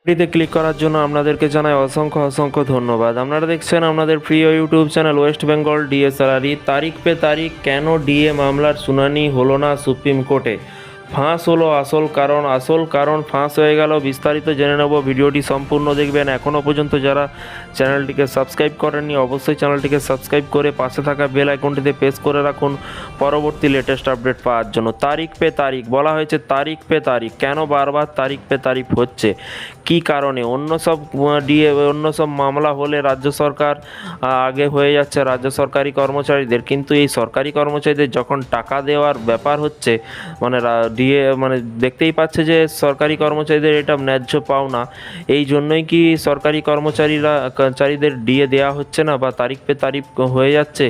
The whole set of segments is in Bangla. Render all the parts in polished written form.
ভিডিওতে ক্লিক করার জন্য আপনাদেরকে জানাই অসংখ্য অসংখ্য ধন্যবাদ। আপনারা দেখছেন আপনাদের প্রিয় YouTube channel West Bengal DA salary. তারিখ পে তারিখ কেন ডিএ মামলার শুনানি হলো না সুপ্রিম কোর্টে, ফাঁস হলো আসল কারণ ফাঁস হয়ে গেল। বিস্তারিত জেনে নেব, ভিডিওটি সম্পূর্ণ দেখবেন। এখনও পর্যন্ত যারা চ্যানেলটিকে সাবস্ক্রাইব করেননি অবশ্যই চ্যানেলটিকে সাবস্ক্রাইব করে পাশে থাকা বেল আইকনটিতে প্রেস করে রাখুন পরবর্তী লেটেস্ট আপডেট পাওয়ার জন্য। তারিখ পে তারিখ বলা হয়েছে, তারিখ পে তারিখ কেন বারবার তারিখ পে তারিখ হচ্ছে, কী কারণে? অন্য সব মামলা হলে রাজ্য সরকার আগে হয়ে যাচ্ছে রাজ্য সরকারি কর্মচারীদের, কিন্তু এই সরকারি কর্মচারীদের যখন টাকা দেওয়ার ব্যাপার হচ্ছে মানে ডিএ মানে দেখতেই পাচ্ছে যে সরকারি কর্মচারীদের এটা ন্যায্য পাওনা, এই জন্যই কি সরকারি কর্মচারীদের ডিএ দেওয়া হচ্ছে না বা তারিখ পে তারিখ হয়ে যাচ্ছে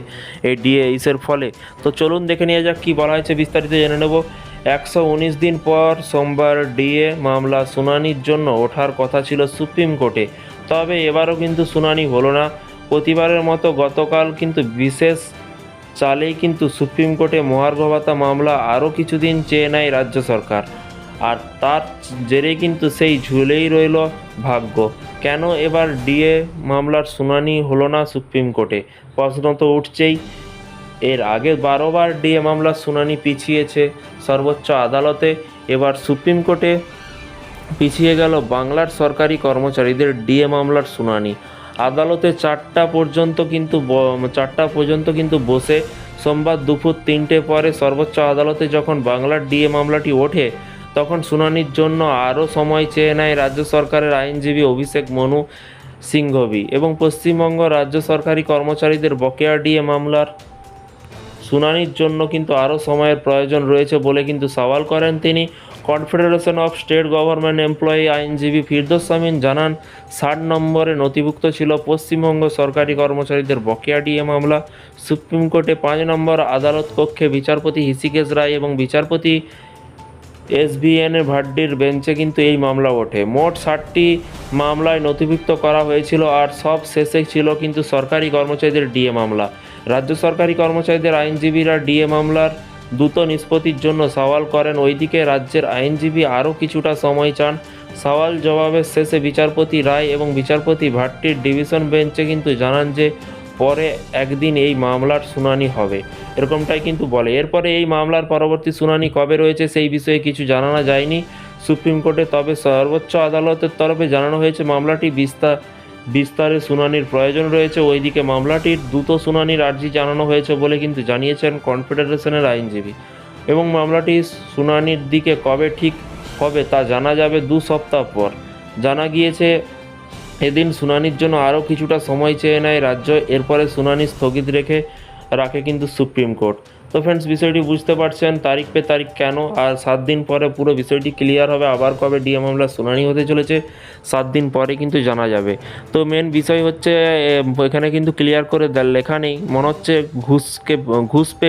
এই ডিএ ইসের ফলে। তো চলুন দেখে নিয়ে যাক কী বলা হয়েছে, বিস্তারিত জেনে নেব। 119 দিন পর সোমবার ডিএ মামলা শুনানির জন্য ওঠার কথা ছিল সুপ্রিম কোর্টে, তবে এবারও কিন্তু শুনানি হলো না। প্রতিবারের মতো গতকাল কিন্তু বিশেষ চালেই কিন্তু সুপ্রিম কোর্টে মহার্ঘ ভাতা মামলা আরও কিছুদিন চেয়ে নেয় রাজ্য সরকার, আর তার জেরেই কিন্তু সেই ঝুলেই রইল ভাগ্য। কেন এবার ডিএ মামলার শুনানি হলো না সুপ্রিম কোর্টে, প্রশ্ন তো উঠছেই। এর আগে 12 বার ডিএ মামলার শুনানি পিছিয়েছে সর্বোচ্চ আদালতে, এবার সুপ্রিম কোর্টে পিছিয়ে গেল বাংলার সরকারি কর্মচারীদের ডিএ মামলার শুনানি। আদালতে 4টা পর্যন্ত কিন্তু বসে সোমবার দুপুর 3টে পরে সর্বোচ্চ আদালতে যখন বাংলার ডিএ মামলাটি ওঠে তখন শুনানির জন্য আরও সময় চেয়ে নেয় রাজ্য সরকারের আইনজীবী অভিষেক মনু সিংঘভি এবং পশ্চিমবঙ্গ রাজ্য সরকারি কর্মচারীদের বকেয়া ডিএ মামলার শুনানির জন্য কিন্তু আরও সময়ের প্রয়োজন রয়েছে বলে কিন্তু সওয়াল করেন তিনি। Confederation of state government employee আইনজীবী ফিরদৌস আমিন জানান, 60 নম্বরে নথিভুক্ত ছিল পশ্চিমবঙ্গ সরকারি কর্মচারীদের বকেয়া ডিএ মামলা। সুপ্রিম কোর্টে 5 নম্বর আদালত কক্ষে বিচারপতি হৃষিকেশ রায় এবং বিচারপতি SBN ভাড্ডির বেঞ্চে কিন্তু এই মামলা ওঠে। মোট 60টি মামলায় নথিভুক্ত করা হয়েছিল, আর সব শেষে ছিল কিন্তু সরকারি কর্মচারীদের ডিএ মামলা। রাজ্য সরকারি কর্মচারীদের আইনজীবীরা ডিএ মামলার দ্রুত নিষ্পত্তির জন্য সওয়াল করেন, ওইদিকে রাজ্যের আইনজীবী আরও কিছুটা সময় চান। সওয়াল জবাবের শেষে বিচারপতি রায় এবং বিচারপতি ভাট্টির ডিভিশন বেঞ্চে কিন্তু জানান যে পরে একদিন এই মামলার শুনানি হবে, এরকমটাই কিন্তু বলে। এরপরে এই মামলার পরবর্তী শুনানি কবে রয়েছে সেই বিষয়ে কিছু জানানো যায়নি সুপ্রিম কোর্টে, তবে সর্বোচ্চ আদালতের তরফে জানানো হয়েছে মামলাটি বিস্তারে শুনানির প্রয়োজন রয়েছে। ওইদিকে মামলাটির দ্রুত শুনানির আর্জি জানানো হয়েছে বলে কিন্তু জানিয়েছেন কনফেডারেশনের আইনজীবী, এবং মামলাটি শুনানির দিকে কবে ঠিক হবে তা জানা যাবে 2 সপ্তাহ পর। জানা গিয়েছে এদিন শুনানির জন্য আরও কিছুটা সময় চেয়ে নেয় রাজ্য, এরপরে শুনানি স্থগিত রাখে কিন্তু সুপ্রিম কোর্ট। তো ফ্রেন্ডস, বিষয়টি বুঝতে পারছেন তারিখ পে তারিখ কেন, আর 7 দিন পরে পুরো বিষয়টি ক্লিয়ার হবে। আবার কবে ডিএ মামলার শুনানি হতে চলেছে 7 দিন পরে কিন্তু জানা যাবে। তো মেন বিষয় হচ্ছে এখানে কিন্তু ক্লিয়ার করে লেখা নেই, মনে হচ্ছে ঘুষ পে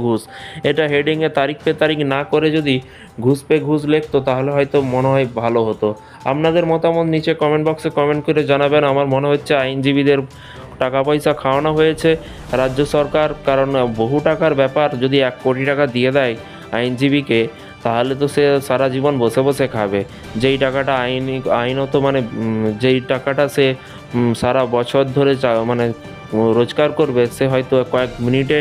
ঘুষ, এটা হেডিংয়ে তারিখ পে তারিখ না করে যদি ঘুষ পে ঘুষ লিখতো তাহলে হয়তো মনে হয় ভালো হতো। আপনাদের মতামত নিচে কমেন্ট বক্সে কমেন্ট করে জানাবেন। আমার মনে হচ্ছে আইনজীবীদের টাকা পয়সা খাওয়ানো হয়েছে রাজ্য সরকার, কারণ বহু টাকার ব্যাপার, যদি 1 কোটি টাকা দিয়ে দেয় আইনজীবীকে তাহলে তো সে সারা জীবন বসে বসে খাবে। যেই টাকাটা আইনত যেই টাকাটা সে সারা বছর ধরে রোজগার করবে, সে হয়তো কয়েক মিনিটে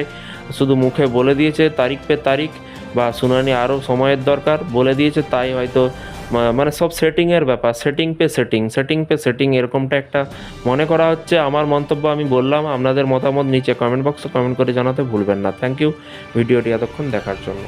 শুধু মুখে বলে দিয়েছে তারিখ পে তারিখ বা শুনানি আরও সময়ের দরকার বলে দিয়েছে, তাই হয়তো সব সেটিংয়ের ব্যাপার, সেটিং পে সেটিং এরকমটা একটা মনে করা হচ্ছে। আমার মন্তব্য আমি বললাম, আপনাদের মতামত নিচে কমেন্ট বক্সে কমেন্ট করে জানাতে ভুলবেন না। থ্যাংক ইউ ভিডিওটি এতক্ষণ দেখার জন্য।